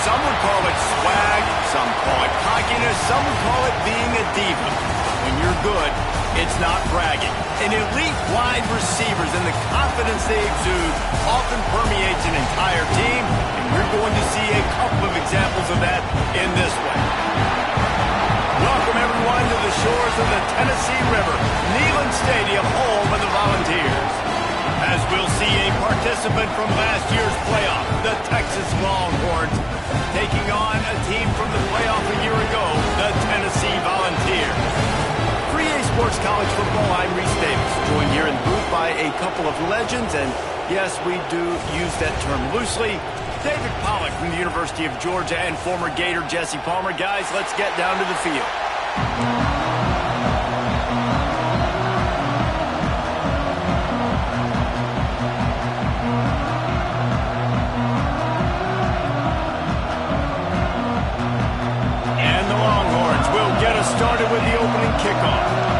Some would call it swag, some call it cockiness, some would call it being a diva. When you're good, it's not bragging. An elite wide receivers and the confidence they exude often permeates an entire team, and we're going to see a couple of examples of that in this one. Welcome, everyone, to the shores of the Tennessee River, Neyland Stadium, home of the Volunteers. As we'll see a participant from last year's playoff, the Texas Longhorns, taking on a team from the playoff a year ago, the Tennessee Volunteers. For EA Sports College Football, I'm Reese Davis, joined here in the booth by a couple of legends, and yes, we do use that term loosely. David Pollack from the University of Georgia and former Gator Jesse Palmer. Guys, let's get down to the field. And the Longhorns will get us started with the opening kickoff.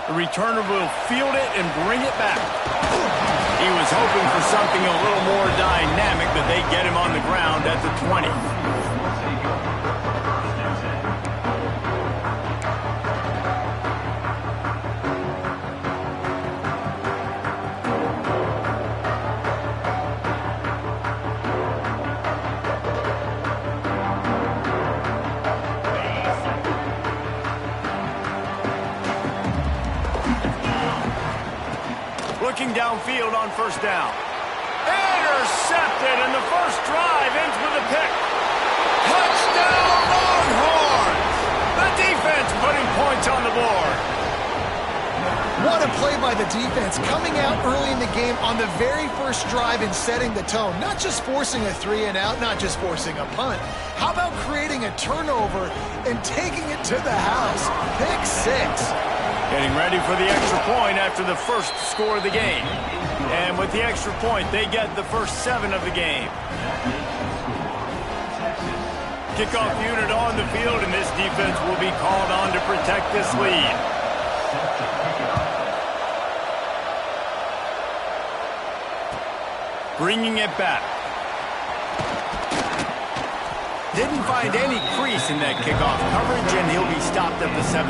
The returner will field it and bring it back. He was hoping for something a little more dynamic, but they get him on the ground at the 20. Looking downfield on first down. Intercepted, and the first drive ends with a pick. Touchdown, Longhorns! The defense putting points on the board. What a play by the defense, coming out early in the game on the very first drive and setting the tone. Not just forcing a 3-and-out, not just forcing a punt. How about creating a turnover and taking it to the house? Pick 6. Getting ready for the extra point after the first score of the game. And with the extra point, they get the first 7 of the game. Kickoff unit on the field, and this defense will be called on to protect this lead. Bringing it back. Didn't find any crease in that kickoff coverage, and he'll be stopped at the 17.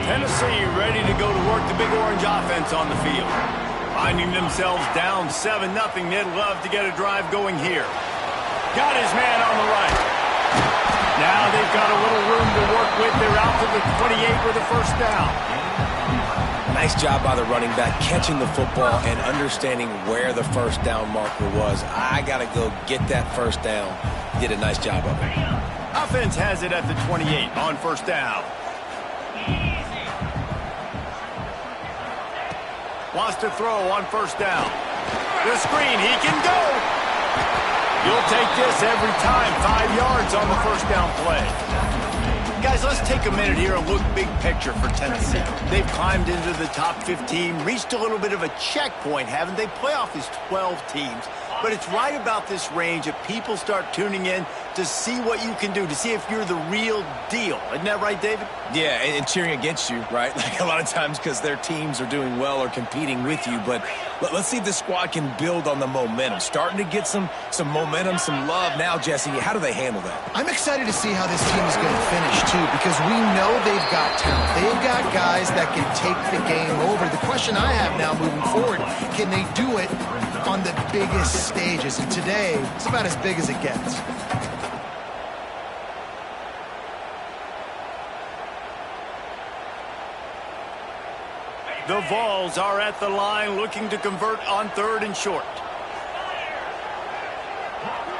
Tennessee ready to go to work the Big Orange offense on the field. Finding themselves down 7-0, they'd love to get a drive going here. Got his man on the right. Now they've got a little room to work with. They're out to the 28 with a first down. Nice job by the running back, catching the football and understanding where the first down marker was. I got to go get that first down. Did a nice job of it. Offense has it at the 28 on first down. Wants to throw on first down. The screen, he can go. You'll take this every time. 5 yards on the first down play. Guys, let's take a minute here and look big picture for Tennessee. They've climbed into the top 15, reached a little bit of a checkpoint, haven't they? Playoff is 12 teams. But it's right about this range that people start tuning in to see what you can do, to see if you're the real deal. Isn't that right, David? Yeah, and cheering against you, right? Like a lot of times because their teams are doing well or competing with you. But let's see if this squad can build on the momentum. Starting to get some momentum, some love. Now, Jesse, how do they handle that? I'm excited to see how this team is going to finish, too, because we know they've got talent. They've got guys that can take the game over. The question I have now moving forward, can they do it on the biggest stages? And today, it's about as big as it gets. The Vols are at the line looking to convert on 3rd and short.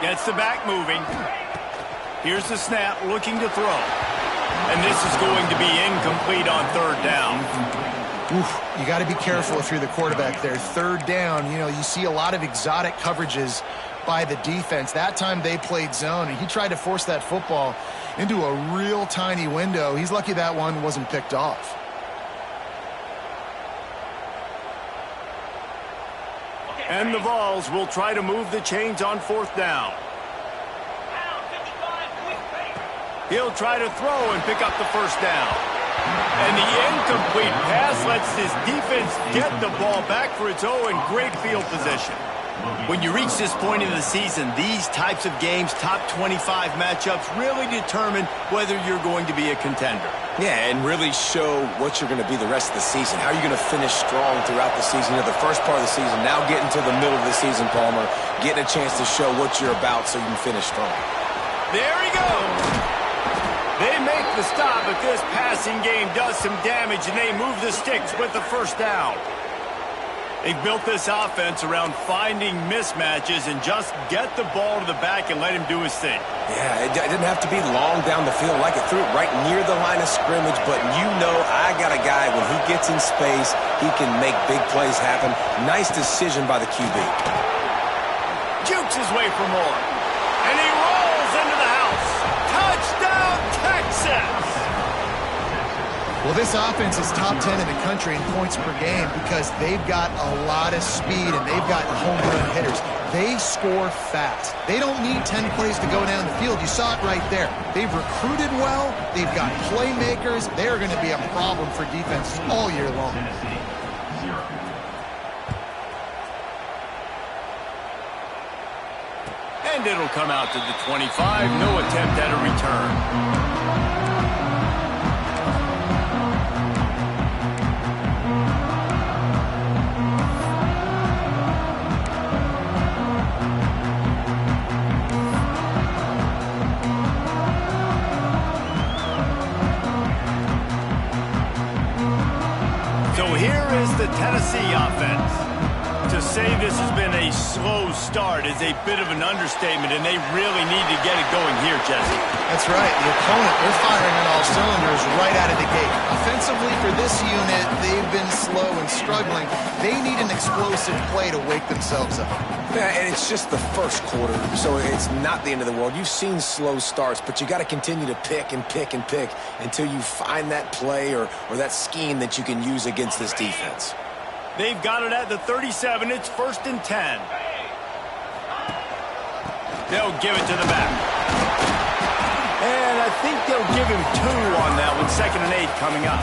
Gets the back moving. Here's the snap, looking to throw. And this is going to be incomplete on 3rd down. Oof, you got to be careful if you're the quarterback there. 3rd down, you know, you see a lot of exotic coverages by the defense. That time they played zone, and he tried to force that football into a real tiny window. He's lucky that one wasn't picked off. And the Vols will try to move the chains on 4th down. He'll try to throw and pick up the 1st down. And the incomplete pass lets this defense get the ball back for its own great field position. When you reach this point in the season, these types of games, top 25 matchups, really determine whether you're going to be a contender. Yeah, and really show what you're going to be the rest of the season. How are you going to finish strong throughout the season? The first part of the season, now getting to the middle of the season, Palmer, getting a chance to show what you're about so you can finish strong. There he goes. They make the stop, but this passing game does some damage, and they move the sticks with the 1st down. They've built this offense around finding mismatches and just get the ball to the back and let him do his thing. Yeah, it didn't have to be long down the field. Like it threw it right near the line of scrimmage, but you know I got a guy, when he gets in space, he can make big plays happen. Nice decision by the QB. Jukes his way for more. And he rolls into the house. Touchdown, Texas! Well, this offense is top 10 in the country in points per game because they've got a lot of speed and they've got home run hitters. They score fast. They don't need 10 plays to go down the field. You saw it right there. They've recruited well. They've got playmakers. They're going to be a problem for defenses all year long. And it'll come out to the 25. No attempt at a return. The Tennessee offense. To say this has been a slow start is a bit of an understatement, and they really need to get it going here, Jesse. That's right. The opponent, they're firing on all cylinders right out of the gate. Offensively, for this unit, they've been slow and struggling. They need an explosive play to wake themselves up. Yeah, and it's just the first quarter, so it's not the end of the world. You've seen slow starts, but you got to continue to pick and pick and pick until you find that play or that scheme that you can use against this defense. They've got it at the 37. It's 1st and 10. They'll give it to the back. And I think they'll give him 2 on that one. 2nd and 8 coming up.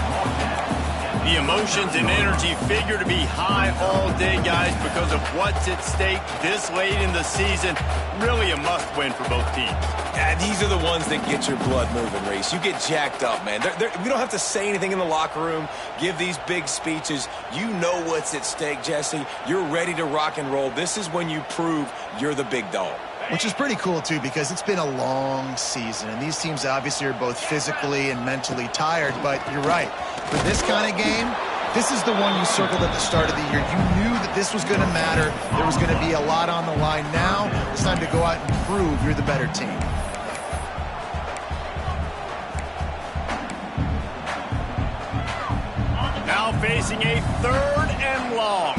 The emotions and energy figure to be high all day, guys, because of what's at stake this late in the season. Really a must-win for both teams. Yeah, these are the ones that get your blood moving, Reese. You get jacked up, man. We don't have to say anything in the locker room, give these big speeches. You know what's at stake, Jesse. You're ready to rock and roll. This is when you prove you're the big dog. Which is pretty cool, too, because it's been a long season. And these teams obviously are both physically and mentally tired. But you're right. For this kind of game, this is the one you circled at the start of the year. You knew that this was going to matter. There was going to be a lot on the line. Now it's time to go out and prove you're the better team. Now facing a 3rd and long.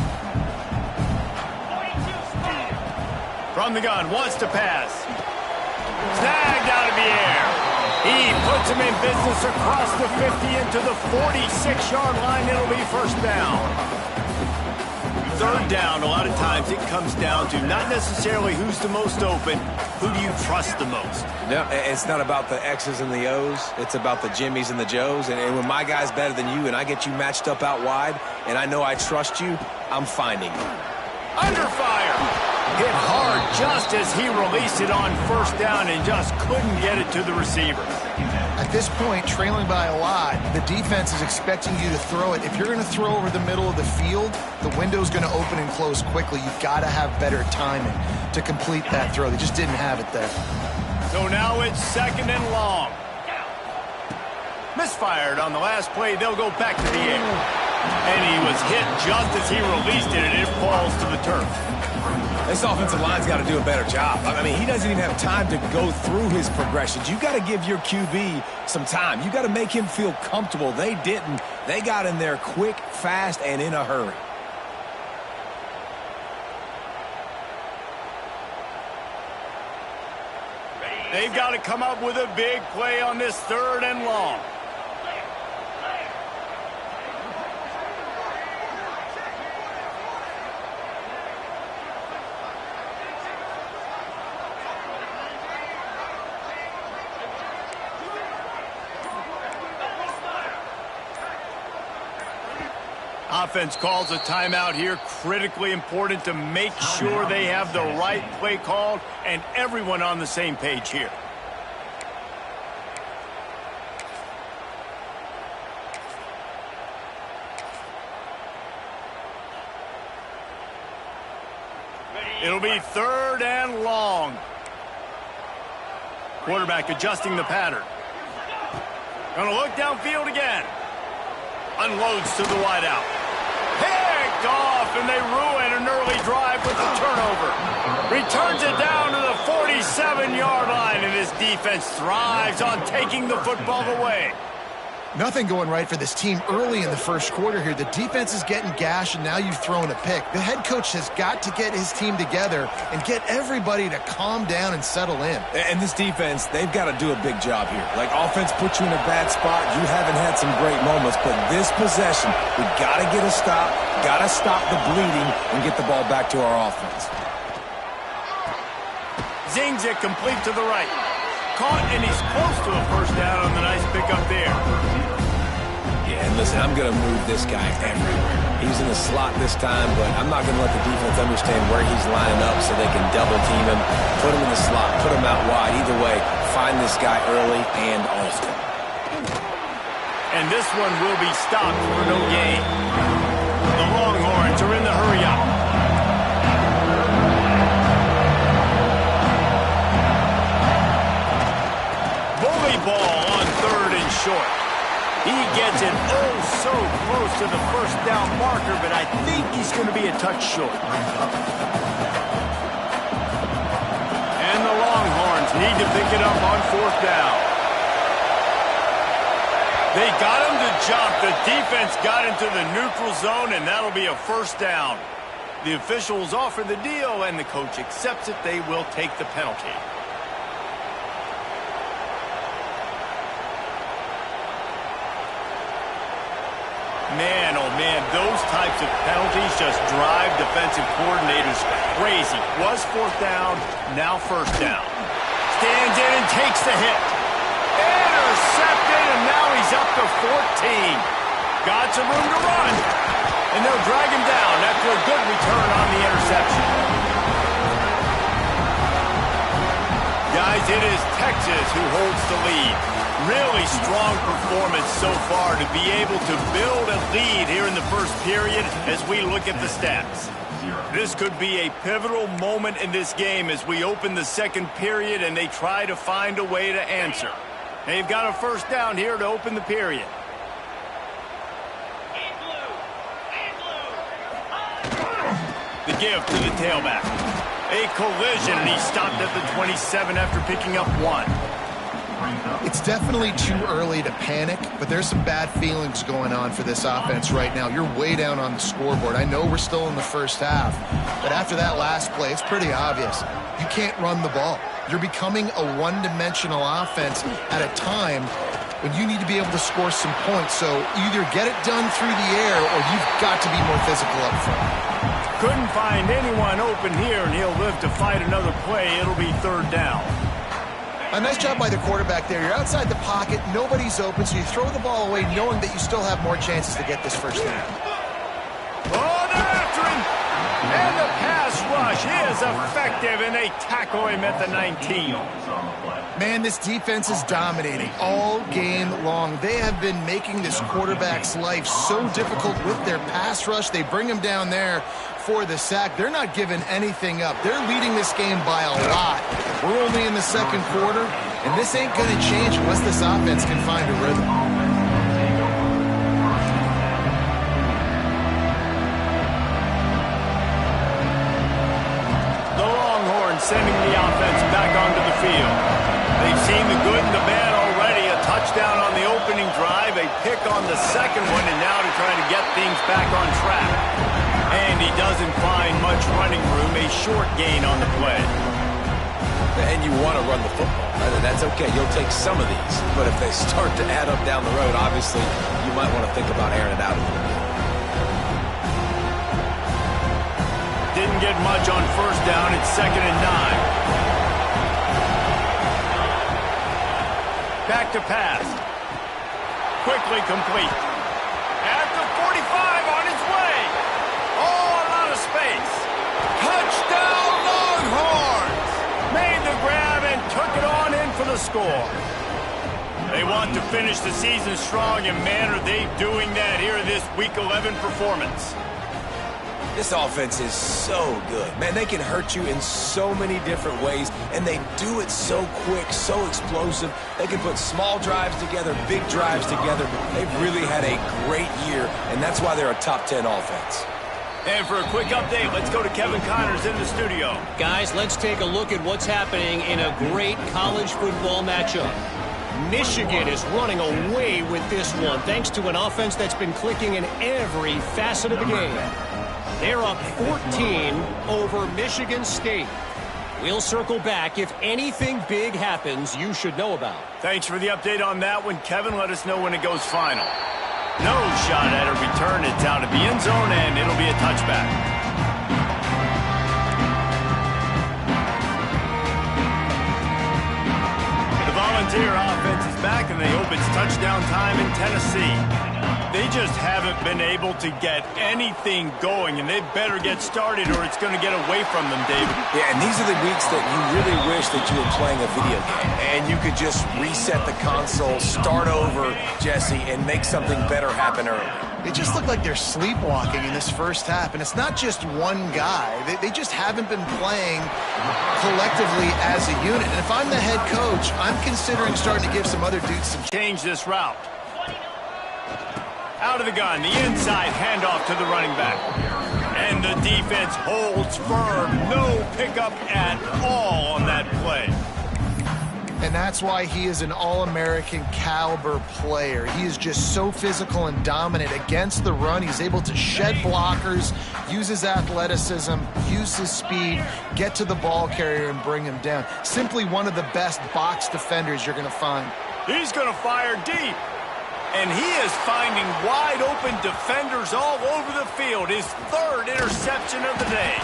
From the gun, wants to pass. Snagged out of the air. He puts him in business across the 50 into the 46-yard line. It'll be 1st down. 3rd down, a lot of times it comes down to not necessarily who's the most open, who do you trust the most? No, it's not about the X's and the O's. It's about the Jimmies and the Joes. And when my guy's better than you and I get you matched up out wide and I know I trust you, I'm finding you. Under fire. Hit hard just as he released it on 1st down and just couldn't get it to the receiver. At this point, trailing by a lot, the defense is expecting you to throw it. If you're going to throw over the middle of the field, the window's going to open and close quickly. You've got to have better timing to complete that throw. They just didn't have it there. So now it's 2nd and long. Misfired on the last play. They'll go back to the air. And he was hit just as he released it, and it falls to the turf. This offensive line's got to do a better job. I mean, he doesn't even have time to go through his progressions. You got to give your QB some time. You got to make him feel comfortable. They didn't. They got in there quick, fast, and in a hurry. They've got to come up with a big play on this 3rd and long. Offense calls a timeout here. Critically important to make sure they have the right play called and everyone on the same page here. It'll be 3rd and long. Quarterback adjusting the pattern. Gonna look downfield again. Unloads to the wideout. Picked off, and they ruin an early drive with the turnover. Returns it down to the 47-yard line, and his defense thrives on taking the football away. Nothing going right for this team early in the first quarter here. The defense is getting gashed, and now you've thrown a pick. The head coach has got to get his team together and get everybody to calm down and settle in. And this defense, they've got to do a big job here. Like, offense puts you in a bad spot. You haven't had some great moments, but this possession, we got to get a stop, got to stop the bleeding, and get the ball back to our offense. Zings it complete to the right. Caught, and he's close to a first down on the nice pickup there. Yeah, and listen, I'm going to move this guy everywhere. He's in the slot this time, but I'm not going to let the defense understand where he's lining up so they can double team him, put him in the slot, put him out wide. Either way, find this guy early and often. And this one will be stopped for no gain. The Longhorns are in the hurry up. Bully ball on 3rd and short. He gets it oh so close to the first down marker, but I think he's going to be a touch short. And the Longhorns need to pick it up on 4th down. They got him to jump. The defense got into the neutral zone, and that'll be a first down. The officials offer the deal, and the coach accepts it. They will take the penalty. Man, oh man, those types of penalties just drive defensive coordinators crazy. Was 4th down, now 1st down. Stands in and takes the hit. Intercepted, and now he's up to 14. Got some room to run. And they'll drag him down after a good return on the interception. Guys, it is Texas who holds the lead. Really strong performance so far to be able to build a lead here in the first period as we look at the stats. This could be a pivotal moment in this game as we open the second period and they try to find a way to answer. They've got a first down here to open the period. The give to the tailback. A collision, and he stopped at the 27 after picking up 1. It's definitely too early to panic, but there's some bad feelings going on for this offense right now. You're way down on the scoreboard. I know we're still in the first half, but after that last play, it's pretty obvious. You can't run the ball. You're becoming a one-dimensional offense at a time when you need to be able to score some points. So either get it done through the air or you've got to be more physical up front. Couldn't find anyone open here, and he'll live to fight another play. It'll be 3rd down. A nice job by the quarterback there. You're outside the pocket, nobody's open, so you throw the ball away knowing that you still have more chances to get this first down. Oh, they're after him! And the pass rush is effective, and they tackle him at the 19. Man, this defense is dominating all game long. They have been making this quarterback's life so difficult with their pass rush. They bring him down there for the sack. They're not giving anything up. They're leading this game by a lot. We're only in the second quarter, and this ain't going to change unless this offense can find a rhythm. The Longhorns sending the offense back onto the field. They've seen the good and the bad already. A touchdown on the opening drive, a pick on the second one, and now to try to get things back on track. And he doesn't find much running room, a short gain on the play. And you want to run the football. That's okay. You'll take some of these. But if they start to add up down the road, obviously, you might want to think about airing it out a little bit. Didn't get much on first down. It's 2nd and 9. Back to pass. Quickly complete. At the 45 on his way. score. They want to finish the season strong, and man, are they doing that here in this Week 11 performance. This offense is so good. Man, they can hurt you in so many different ways, and they do it so quick, so explosive. They can put small drives together, big drives together. They've really had a great year, and that's why they're a top 10 offense. And for a quick update, let's go to Kevin Connors in the studio. Guys, let's take a look at what's happening in a great college football matchup. Michigan is running away with this one, thanks to an offense that's been clicking in every facet of the game. They're up 14 over Michigan State. We'll circle back. If anything big happens, you should know about. Thanks for the update on that one, Kevin. Let us know when it goes final. No shot at a return. It's out of the end zone, and it'll be a touchback. The Volunteer offense is back, and they hope it's touchdown time in Tennessee. They just haven't been able to get anything going, and they better get started or it's going to get away from them, David. Yeah, and these are the weeks that you really wish that you were playing a video game and you could just reset the console, start over, Jesse, and make something better happen early. They just look like they're sleepwalking in this first half, and it's not just one guy. They just haven't been playing collectively as a unit. And if I'm the head coach, I'm considering starting to give some other dudes some change this route. Out of the gun, the inside handoff to the running back. And the defense holds firm. No pickup at all on that play. And that's why he is an All-American caliber player. He is just so physical and dominant against the run. He's able to shed blockers, use his athleticism, use his speed, get to the ball carrier and bring him down. Simply one of the best box defenders you're going to find. He's going to fire deep. And he is finding wide open defenders all over the field. His third interception of the day.